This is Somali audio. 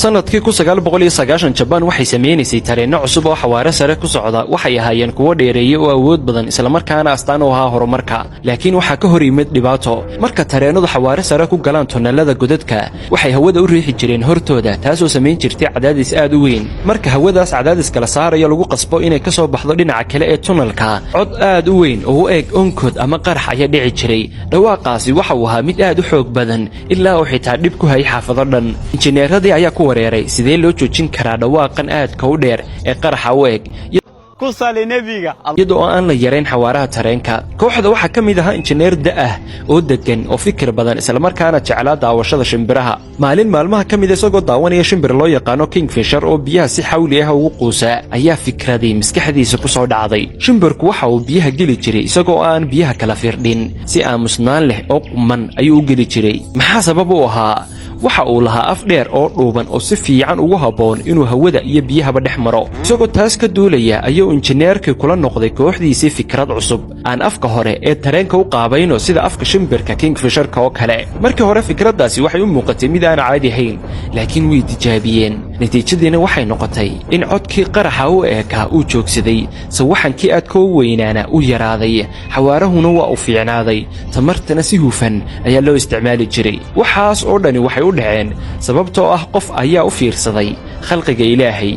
sanadkii 1990 Japan waxay sameeyeen tareenno cusub oo xawaare sare ku socda waxay ahaayeen kuwa dheereeyay oo awood badan isla markaana astaan u ahaa horumarka laakiin waxa ka hor yimid dhibaato marka tareennadu xawaare sare ku galaan tunnelada godadka waxay hawada u riixi jireen hortooda taasoo sameyn jirtay cadaadis aad u weyn marka hawadaas cadaadis kala saarayo lagu qasbo inay ka soo baxdo dhinaca kale ee tunnelka cod aad u weyn oo u eg onkod ama qarax ayaa dhici jiray dhawaaqaasi waxa uu ahaa mid aad u xoog badan ilaa uu xitaa dhib ku hay xaafado dhan injineeradii ayaa ku wareeray sidee loo joojin karaa dhawaaqan aadka u dheer ee qaraxa u eg iyadoo aan la yareyn xawaaraha tareenka kooxda waxa ka mid ahaa injineer ah oo degan oo fikir badan isla markaana jeclaa daawashada shimbiraha maalin maalmaha ka mid isagoo daawanaya shimbir loo yaqaan Kingfisher oo biyaha si xawli ah ugu quusa ayaa fikradii maskaxdiisa ku soo dhacday shimbirku waxa uu biyaha geli jiray isagoo aan biyaha kala firdhin si aamusnaan leh oo quman ayuu u geli jiray maxaa sabab u ahaa waxa uu lahaa af dheer oo dhuuban oo si fiican ugu haboon inuu hawada iyo biyahaba dhex maro isagoo taas ka duulaya ayuu injineerkii kula noqday kooxdiisii fikrad cusub aan afka hore ee tareenka u qaabayno sida afka shimbirka Kingfisherka oo kale markii hore fikradaasi waxay u muuqatay mid aan caadi ahayn laakiin way tijaabiyeen natiijadiina waxay noqotay in codkii qaraxa u eeka uu joogsaday sawaxankii aad ka weynaana uu yaraaday xawaarahuna waa u fiicnaaday tamartana si hufan ayaa loo isticmaali jiray waxaas oo dhani waxay u dhaceen sababtoo ah qof ayaa u fiirsaday khalqiga Ilaahay